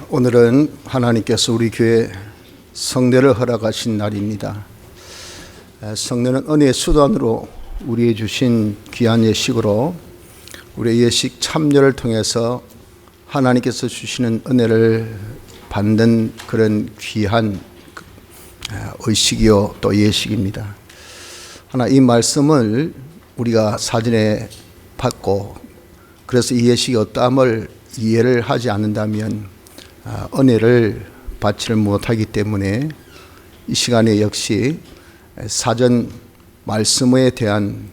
오늘은 하나님께서 우리 교회 성례를 허락하신 날입니다. 성례는 은혜의 수단으로 우리에게 주신 귀한 예식으로 우리의 예식 참여를 통해서 하나님께서 주시는 은혜를 받는 그런 귀한 의식이요 또 예식입니다. 하나 이 말씀을 우리가 사전에 받고 그래서 이 예식이 어떠함을 이해를 하지 않는다면 은혜를 받지를 못하기 때문에 이 시간에 역시 사전 말씀에 대한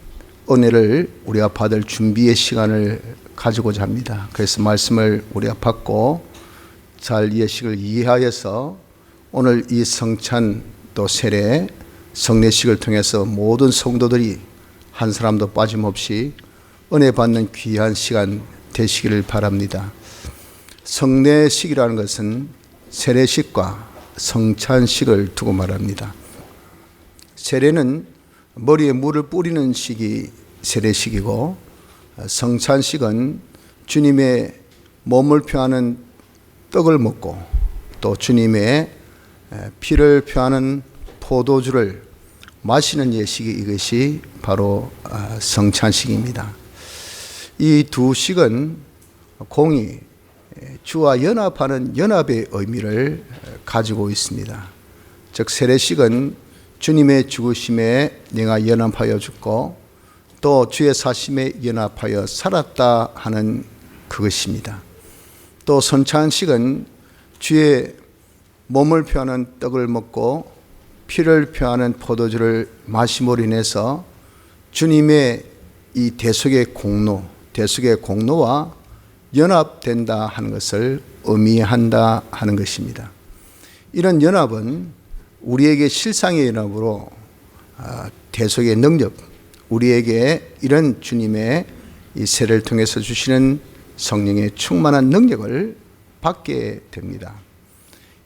은혜를 우리가 받을 준비의 시간을 가지고자 합니다. 그래서 말씀을 우리가 받고 잘 예식을 이해하여서 오늘 이 성찬 또 세례 성례식을 통해서 모든 성도들이 한 사람도 빠짐없이 은혜 받는 귀한 시간 되시기를 바랍니다. 성례식이라는 것은 세례식과 성찬식을 두고 말합니다. 세례는 머리에 물을 뿌리는 식이 세례식이고, 성찬식은 주님의 몸을 표하는 떡을 먹고 또 주님의 피를 표하는 포도주를 마시는 예식이 이것이 바로 성찬식입니다. 이 두 식은 공히 주와 연합하는 연합의 의미를 가지고 있습니다. 즉 세례식은 주님의 죽으심에 내가 연합하여 죽고 또 주의 사심에 연합하여 살았다 하는 그것입니다. 또 성찬식은 주의 몸을 표하는 떡을 먹고 피를 표하는 포도주를 마심으로 인해서 주님의 이 대속의 공로와 연합된다 하는 것을 의미한다 하는 것입니다. 이런 연합은 우리에게 실상의 연합으로 대속의 능력, 우리에게 이런 주님의 이 세례를 통해서 주시는 성령의 충만한 능력을 받게 됩니다.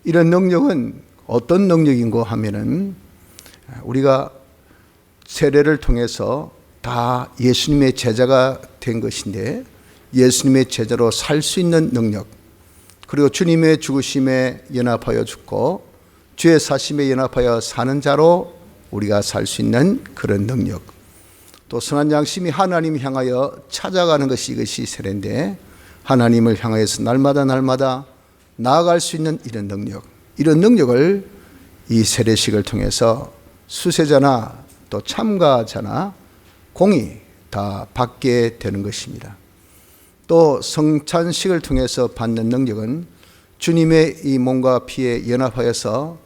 이런 능력은 어떤 능력인고 하면은 우리가 세례를 통해서 다 예수님의 제자가 된 것인데 예수님의 제자로 살 수 있는 능력, 그리고 주님의 죽으심에 연합하여 죽고 주의 사심에 연합하여 사는 자로 우리가 살 수 있는 그런 능력, 또 선한 양심이 하나님 향하여 찾아가는 것이 이것이 세례인데 하나님을 향하여서 날마다 나아갈 수 있는 이런 능력을 이 세례식을 통해서 수세자나 또 참가자나 공히 다 받게 되는 것입니다. 또 성찬식을 통해서 받는 능력은 주님의 이 몸과 피에 연합하여서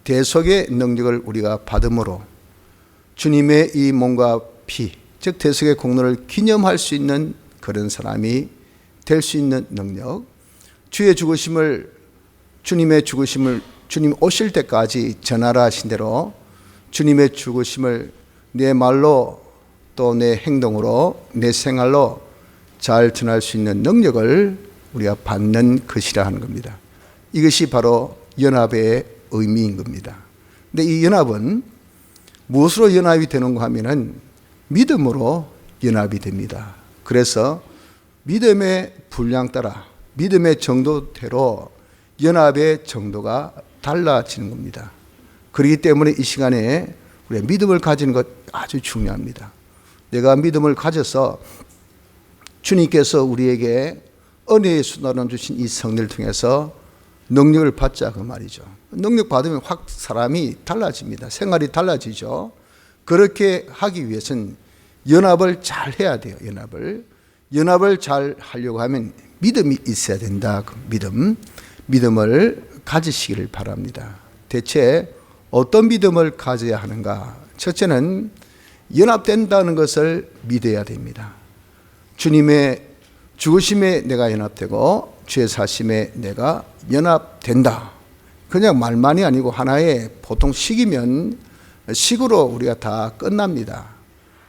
대속의 능력을 우리가 받음으로 주님의 이 몸과 피, 즉 대속의 공로를 기념할 수 있는 그런 사람이 될 수 있는 능력, 주님의 죽으심을 주님 오실 때까지 전하라 하신 대로 주님의 죽으심을 내 말로 또 내 행동으로 내 생활로 잘 전할 수 있는 능력을 우리가 받는 것이라 하는 겁니다. 이것이 바로 연합의 의미인 겁니다. 근데 이 연합은 무엇으로 연합이 되는가 하면은 믿음으로 연합이 됩니다. 그래서 믿음의 분량 따라 믿음의 정도대로 연합의 정도가 달라지는 겁니다. 그렇기 때문에 이 시간에 우리가 믿음을 가지는 것 아주 중요합니다. 내가 믿음을 가져서 주님께서 우리에게 은혜의 수단으로 주신 이 성례를 통해서 능력을 받자 그 말이죠. 능력 받으면 확 사람이 달라집니다. 생활이 달라지죠. 그렇게 하기 위해서는 연합을 잘 해야 돼요. 연합을 잘 하려고 하면 믿음이 있어야 된다. 그 믿음을 가지시기를 바랍니다. 대체 어떤 믿음을 가져야 하는가? 첫째는 연합된다는 것을 믿어야 됩니다. 주님의 죽으심에 내가 연합되고 주의 사심에 내가 연합된다. 그냥 말만이 아니고 하나의 보통 식이면 식으로 우리가 다 끝납니다.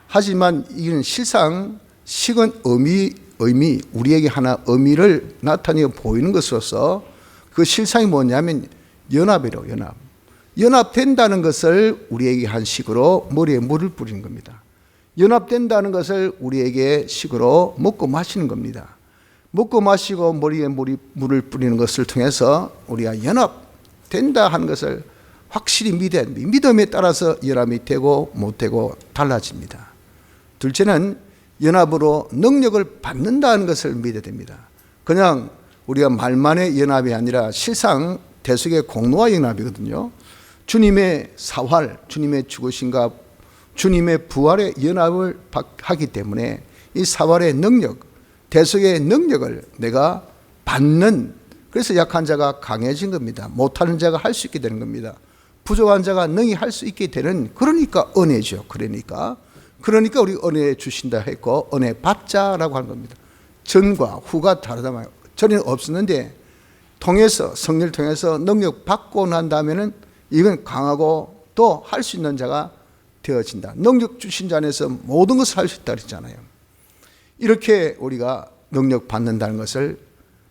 하지만 이건 실상 식은 의미 우리에게 하나 의미를 나타내어 보이는 것으로서 그 실상이 뭐냐면 연합이라고. 연합된다는 것을 우리에게 한 식으로 머리에 물을 뿌리는 겁니다. 연합된다는 것을 우리에게 식으로 먹고 마시는 겁니다. 먹고 마시고 머리에 물을 뿌리는 것을 통해서 우리가 연합된다 하는 것을 확실히 믿어야 됩니다. 믿음에 따라서 연합이 되고 못 되고 달라집니다. 둘째는 연합으로 능력을 받는다는 것을 믿어야 됩니다. 그냥 우리가 말만의 연합이 아니라 실상 대속의 공로와 연합이거든요. 주님의 사활, 주님의 죽으심과 주님의 부활의 연합을 하기 때문에 이 사활의 능력, 대속의 능력을 내가 받는, 그래서 약한 자가 강해진 겁니다. 못하는 자가 할 수 있게 되는 겁니다. 부족한 자가 능히 할 수 있게 되는, 그러니까 은혜죠. 그러니까 우리 은혜 주신다 했고 은혜 받자라고 하는 겁니다. 전과 후가 다르다 말이에요. 전에는 없었는데 성령을 통해서 능력 받고 난 다음에는 이건 강하고 또 할 수 있는 자가 되어진다. 능력 주신 자 안에서 모든 것을 할 수 있다 그랬잖아요. 이렇게 우리가 능력 받는다는 것을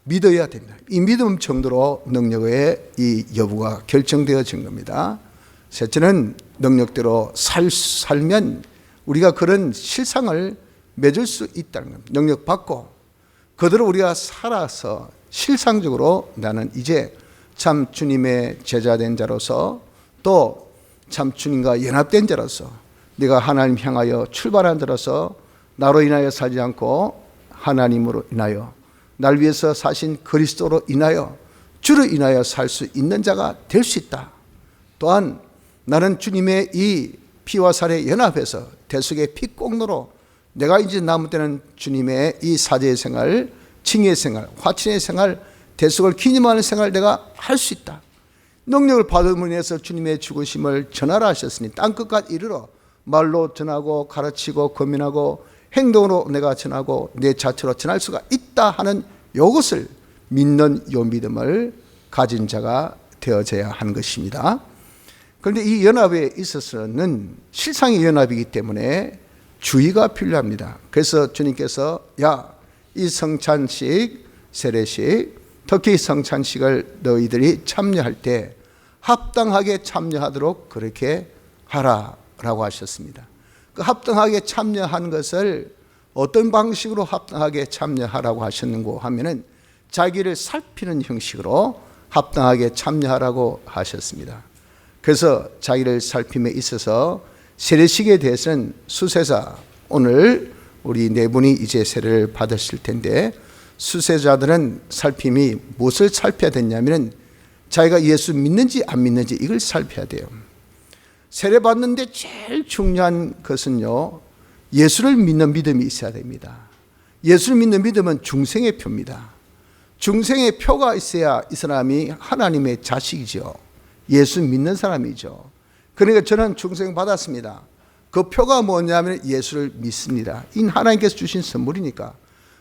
믿어야 됩니다. 이 믿음 정도로 능력의 이 여부가 결정되어진 겁니다. 셋째는 능력대로 살면 우리가 그런 실상을 맺을 수 있다는 겁니다. 능력 받고 그대로 우리가 살아서 실상적으로 나는 이제 참 주님의 제자된 자로서 또 참 주님과 연합된 자로서 내가 하나님 향하여 출발한 자로서 나로 인하여 살지 않고 하나님으로 인하여 날 위해서 사신 그리스도로 인하여 주로 인하여 살 수 있는 자가 될 수 있다. 또한 나는 주님의 이 피와 살에 연합해서 대속의 피공로로 내가 이제 남은 때는 주님의 이 사제의 생활, 칭의 생활, 화친의 생활, 대속을 기념하는 생활을 내가 할 수 있다. 능력을 받음으로 인해서 주님의 죽으심을 전하라 하셨으니 땅끝까지 이르러 말로 전하고 가르치고 권면하고 행동으로 내가 전하고 내 자체로 전할 수가 있다 하는 이것을 믿는 요 믿음을 가진 자가 되어져야 하는 것입니다. 그런데 이 연합에 있어서는 실상의 연합이기 때문에 주의가 필요합니다. 그래서 주님께서 이 성찬식, 세례식, 특히 성찬식을 너희들이 참여할 때 합당하게 참여하도록 그렇게 하라라고 하셨습니다. 그 합당하게 참여하는 것을 어떤 방식으로 합당하게 참여하라고 하셨는고 하면은 자기를 살피는 형식으로 합당하게 참여하라고 하셨습니다. 그래서 자기를 살핌에 있어서 세례식에 대해서는 수세자, 오늘 우리 네 분이 이제 세례를 받으실 텐데 수세자들은 살핌이 무엇을 살펴야 되냐면 자기가 예수 믿는지 안 믿는지 이걸 살펴야 돼요. 세례 받는데 제일 중요한 것은요, 예수를 믿는 믿음이 있어야 됩니다. 예수를 믿는 믿음은 중생의 표입니다. 중생의 표가 있어야 이 사람이 하나님의 자식이죠. 예수 믿는 사람이죠. 그러니까 저는 중생 받았습니다. 그 표가 뭐냐면 예수를 믿습니다. 이 하나님께서 주신 선물이니까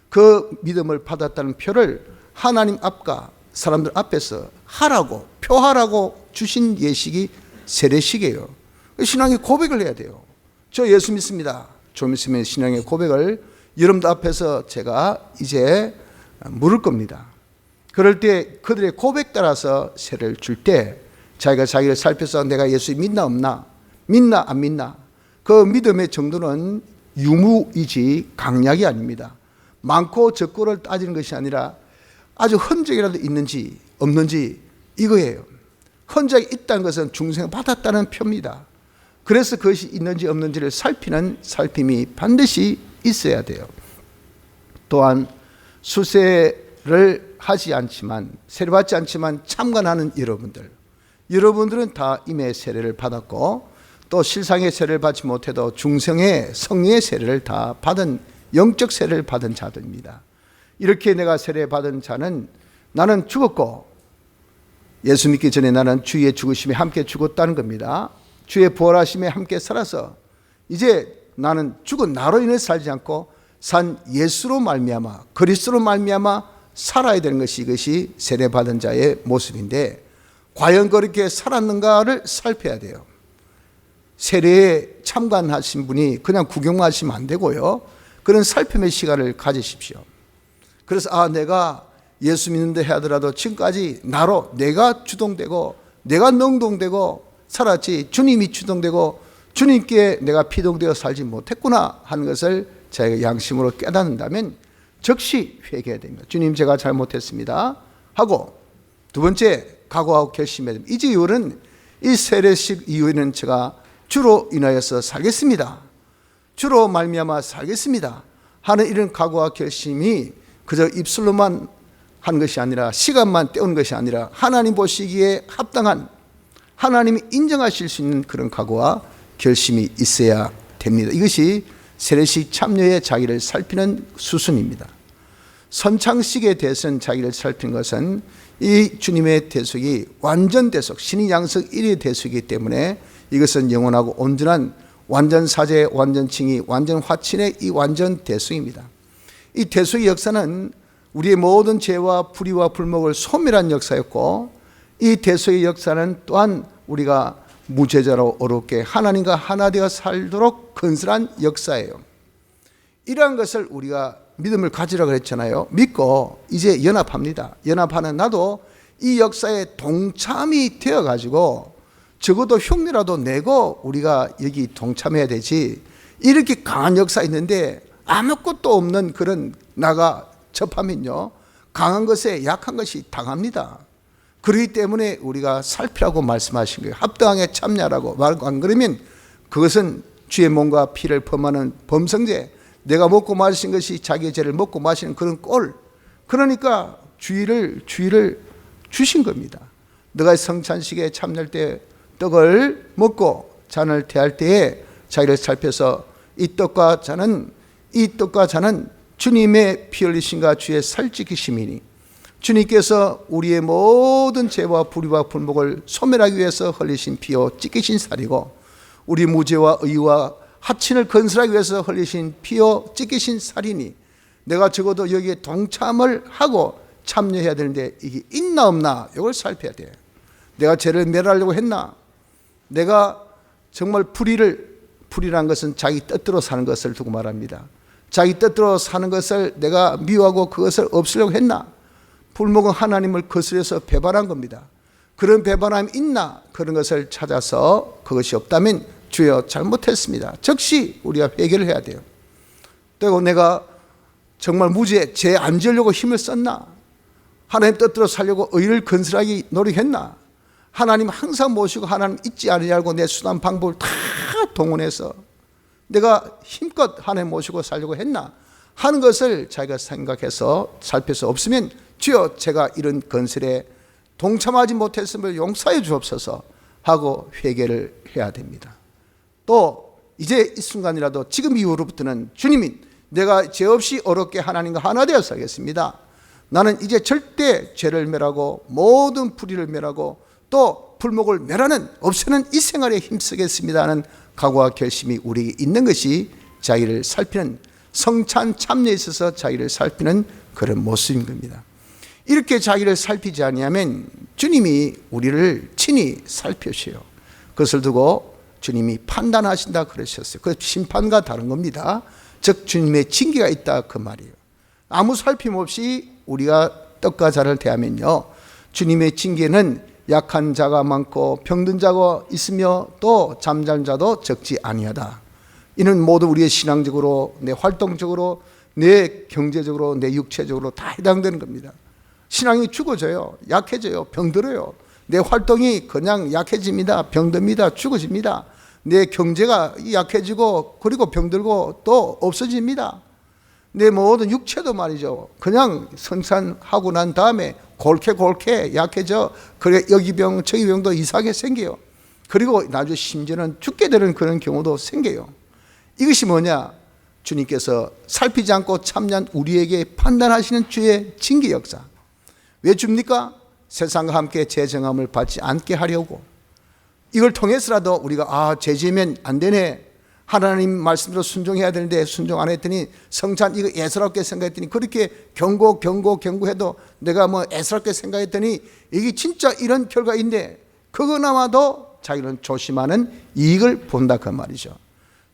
그 믿음을 받았다는 표를 하나님 앞과 사람들 앞에서 하라고, 표하라고 주신 예식이 세례식이에요. 신앙의 고백을 해야 돼요. 저 예수 믿습니다. 좀 있으면 신앙의 고백을 여러분들 앞에서 제가 이제 물을 겁니다. 그럴 때 그들의 고백 따라서 세례를 줄 때 자기가 자기를 살펴서 내가 예수 믿나 없나, 믿나 안 믿나, 그 믿음의 정도는 유무이지 강약이 아닙니다. 많고 적고를 따지는 것이 아니라 아주 흔적이라도 있는지 없는지 이거예요. 흔적이 있다는 것은 중생 받았다는 표입니다. 그래서 그것이 있는지 없는지를 살피는 살핌이 반드시 있어야 돼요. 또한 수세를 하지 않지만, 세례받지 않지만 참관하는 여러분들은 다 임의 세례를 받았고 또 실상의 세례를 받지 못해도 중생의 성령의 세례를 다 받은, 영적 세례를 받은 자들입니다. 이렇게 내가 세례 받은 자는 나는 죽었고 예수 믿기 전에 나는 주의 죽으심에 함께 죽었다는 겁니다. 주의 부활하심에 함께 살아서 이제 나는 죽은 나로 인해 살지 않고 산 예수로 말미암아, 그리스도로 말미암아 살아야 되는 것이, 이것이 세례 받은 자의 모습인데 과연 그렇게 살았는가를 살펴야 돼요. 세례에 참관하신 분이 그냥 구경만 하시면 안 되고요, 그런 살핌의 시간을 가지십시오. 그래서 내가 예수 믿는데 하더라도 지금까지 나로 내가 주동되고 내가 능동되고 살았지 주님이 주동되고 주님께 내가 피동되어 살지 못했구나 하는 것을 자기가 양심으로 깨닫는다면 즉시 회개해야 됩니다. 주님, 제가 잘못했습니다 하고, 두 번째, 각오하고 결심해야 됩니다. 이제 이후는 이 세례식 이후에는 제가 주로 인하여서 살겠습니다, 주로 말미암아 살겠습니다 하는 이런 각오와 결심이 그저 입술로만 한 것이 아니라, 시간만 때우는 것이 아니라 하나님 보시기에 합당한, 하나님이 인정하실 수 있는 그런 각오와 결심이 있어야 됩니다. 이것이 세례식 참여의 자기를 살피는 수순입니다. 선창식에 대해서는 자기를 살피는 것은 이 주님의 대속이 완전 대속, 신의 양석 1의 대속이기 때문에 이것은 영원하고 온전한 완전 사죄, 완전 칭의, 완전 화친의 이 완전 대속입니다. 이 대속의 역사는 우리의 모든 죄와 불의와 불목을 소멸한 역사였고, 이 대속의 역사는 또한 우리가 무죄자로 어렵게 하나님과 하나 되어 살도록 건설한 역사예요. 이러한 것을 우리가 믿음을 가지라 그랬잖아요. 믿고 이제 연합합니다. 연합하는 나도 이 역사에 동참이 되어가지고 적어도 흉내라도 내고 우리가 여기 동참해야 되지, 이렇게 강한 역사 있는데 아무것도 없는 그런 나가 접하면요, 강한 것에 약한 것이 당합니다. 그렇기 때문에 우리가 살피라고 말씀하신 거예요. 합당하게 참여하라고 말고, 안 그러면 그것은 주의 몸과 피를 범하는 범성죄, 내가 먹고 마신 것이 자기의 죄를 먹고 마시는 그런 꼴, 그러니까 주의를 주신 겁니다. 너가 성찬식에 참여할 때 떡을 먹고 잔을 대할 때에 자기를 살펴서 이 떡과 잔은 주님의 피 흘리심과 주의 살찌기심이니, 주님께서 우리의 모든 죄와 불의와 불목을 소멸하기 위해서 흘리신 피요 찢기신 살이고, 우리 무죄와 의와 하친을 건설하기 위해서 흘리신 피요 찢기신 살이니, 내가 적어도 여기에 동참을 하고 참여해야 되는데 이게 있나 없나, 이걸 살펴야 돼요. 내가 죄를 멸하려고 했나, 내가 정말 불의란 것은 자기 뜻대로 사는 것을 두고 말합니다. 자기 뜻대로 사는 것을 내가 미워하고 그것을 없애려고 했나, 불목은 하나님을 거스려서 배반한 겁니다. 그런 배반함이 있나, 그런 것을 찾아서 그것이 없다면 주여 잘못했습니다, 즉시 우리가 회개를 해야 돼요. 또 내가 정말 무죄, 죄 안 지으려고 힘을 썼나, 하나님 뜻대로 살려고 의를 건설하기 노력했나, 하나님 항상 모시고 하나님 잊지 않으려고 내 수단 방법을 다 동원해서 내가 힘껏 하나님 모시고 살려고 했나 하는 것을 자기가 생각해서 살펴서 없으면 주여 제가 이런 건설에 동참하지 못했음을 용서해 주옵소서 하고 회개를 해야 됩니다. 또 이제 이 순간이라도 지금 이후로부터는 주님이 내가 죄 없이 어렵게 하나님과 하나 되어 살겠습니다. 나는 이제 절대 죄를 멸하고 모든 불의를 멸하고 또 불목을 멸하는 없애는 이 생활에 힘쓰겠습니다 하는 각오와 결심이 우리에게 있는 것이 자기를 살피는, 성찬 참여에 있어서 자기를 살피는 그런 모습인 겁니다. 이렇게 자기를 살피지 아니하면 주님이 우리를 친히 살펴주세요. 그것을 두고 주님이 판단하신다 그러셨어요. 그 심판과 다른 겁니다. 즉 주님의 징계가 있다 그 말이에요. 아무 살핌 없이 우리가 떡과 잔을 대하면요, 주님의 징계는 약한 자가 많고 병든 자가 있으며 또 잠자는 자도 적지 아니하다. 이는 모두 우리의 신앙적으로, 내 활동적으로, 내 경제적으로, 내 육체적으로 다 해당되는 겁니다. 신앙이 죽어져요, 약해져요, 병들어요. 내 활동이 그냥 약해집니다, 병듭니다, 죽어집니다. 내 경제가 약해지고 그리고 병들고 또 없어집니다. 내 모든 육체도 말이죠, 그냥 성산하고 난 다음에 골게 약해져. 그래 여기 병 저기 병도 이상하게 생겨요. 그리고 나중에 심지어는 죽게 되는 그런 경우도 생겨요. 이것이 뭐냐, 주님께서 살피지 않고 참여한 우리에게 판단하시는 주의 징계 역사. 왜 줍니까? 세상과 함께 재정함을 받지 않게 하려고. 이걸 통해서라도 우리가 죄 지으면 안 되네, 하나님 말씀대로 순종해야 되는데 순종 안 했더니 성찬 이거 애스럽게 생각했더니, 그렇게 경고해도 내가 뭐 애스럽게 생각했더니 이게 진짜 이런 결과인데, 그거나마도 자기는 조심하는 이익을 본다 그 말이죠.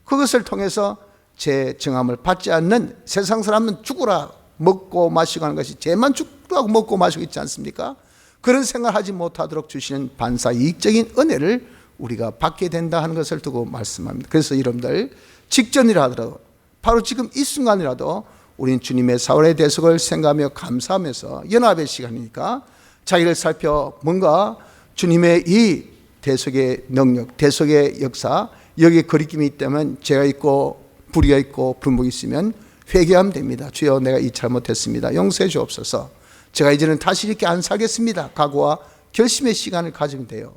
그것을 통해서 제 정함을 받지 않는 세상 사람은 죽으라 먹고 마시고 하는 것이, 죄만 죽으라고 먹고 마시고 있지 않습니까? 그런 생각하지 못하도록 주시는 반사 이익적인 은혜를 우리가 받게 된다 하는 것을 두고 말씀합니다. 그래서 여러분들 직전이라 하더라도, 바로 지금 이 순간이라도 우린 주님의 사월의 대속을 생각하며 감사하면서 연합의 시간이니까 자기를 살펴 뭔가 주님의 이 대속의 능력, 대속의 역사, 여기에 거리낌이 있다면 죄가 있고 불의가 있고 불목이 있으면 회개하면 됩니다. 주여 내가 이 잘못했습니다. 용서해 주옵소서. 제가 이제는 다시 이렇게 안 살겠습니다. 각오와 결심의 시간을 가지면 돼요.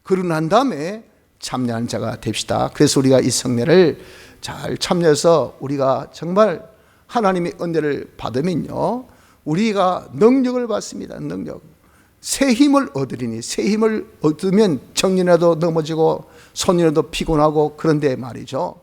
그러고 난 다음에 참여하는 자가 됩시다. 그래서 우리가 이 성례를 잘 참여해서 우리가 정말 하나님의 은혜를 받으면요, 우리가 능력을 받습니다. 능력. 새 힘을 얻으리니, 새 힘을 얻으면 정년에도 넘어지고 손이라도 피곤하고, 그런데 말이죠,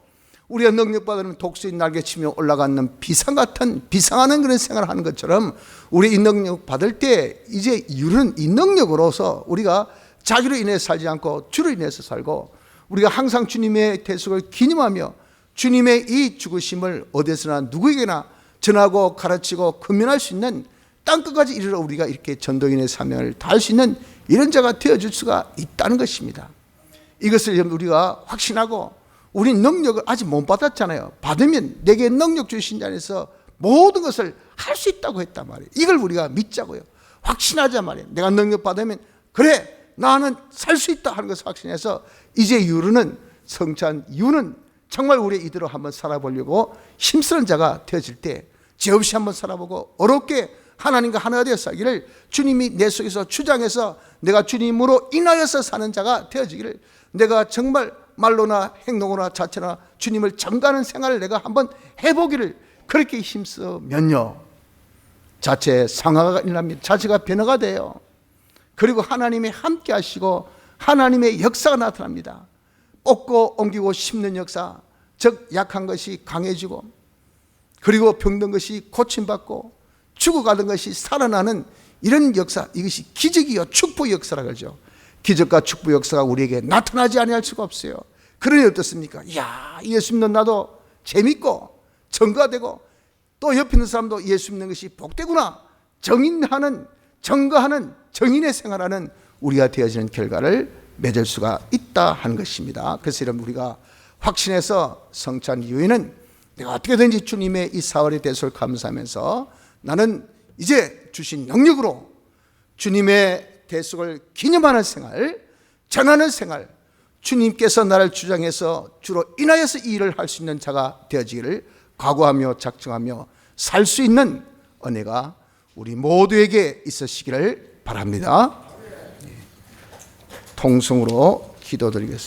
우리가 능력 받으면 독수리 날개치며 올라가는 비상하는 그런 생활을 하는 것처럼 우리 이 능력 받을 때 이제 이유는 이 능력으로서 우리가 자기로 인해 살지 않고 주로 인해서 살고, 우리가 항상 주님의 대속을 기념하며 주님의 이 죽으심을 어디서나 누구에게나 전하고 가르치고 권면할 수 있는, 땅끝까지 이르러 우리가 이렇게 전도인의 사명을 다할 수 있는 이런 자가 되어줄 수가 있다는 것입니다. 이것을 우리가 확신하고, 우리 능력을 아직 못 받았잖아요. 받으면 내게 능력 주신 자 안에서 모든 것을 할 수 있다고 했단 말이에요. 이걸 우리가 믿자고요. 확신하자 말이에요. 내가 능력 받으면 그래, 나는 살 수 있다 하는 것을 확신해서 이제 이후로는, 성찬 이후는 정말 우리 이대로 한번 살아보려고 힘쓰는 자가 되어질 때 죄 없이 한번 살아보고 어렵게 하나님과 하나가 되어 살기를 주님이 내 속에서 주장해서 내가 주님으로 인하여서 사는 자가 되어지기를, 내가 정말 말로나 행동으로나 자체나 주님을 전가하는 생활을 내가 한번 해보기를, 그렇게 힘쓰면요, 자체 상하가 일어납니다. 자체가 변화가 돼요. 그리고 하나님이 함께 하시고 하나님의 역사가 나타납니다. 뽑고 옮기고 심는 역사, 즉 약한 것이 강해지고, 그리고 병든 것이 고침받고 죽어가던 것이 살아나는 이런 역사, 이것이 기적이요 축복 역사라고 하죠. 기적과 축복 역사가 우리에게 나타나지 아니할 수가 없어요. 그러니 어떻습니까? 이야, 예수 믿는 나도 재밌고 증거가 되고, 또 옆에 있는 사람도 예수 믿는 것이 복되구나, 정인하는, 증거하는, 정인의 생활하는 우리가 되어지는 결과를 맺을 수가 있다 하는 것입니다. 그래서 여러분, 우리가 확신해서 성찬 이후에는 내가 어떻게든지 주님의 이 사월의 대속을 감사하면서 나는 이제 주신 능력으로 주님의 대속을 기념하는 생활, 전하는 생활, 주님께서 나를 주장해서 주로 인하여서 이 일을 할 수 있는 자가 되어지기를 각오하며 작정하며 살 수 있는 은혜가 우리 모두에게 있으시기를 바랍니다. 통성으로 기도드리겠습니다.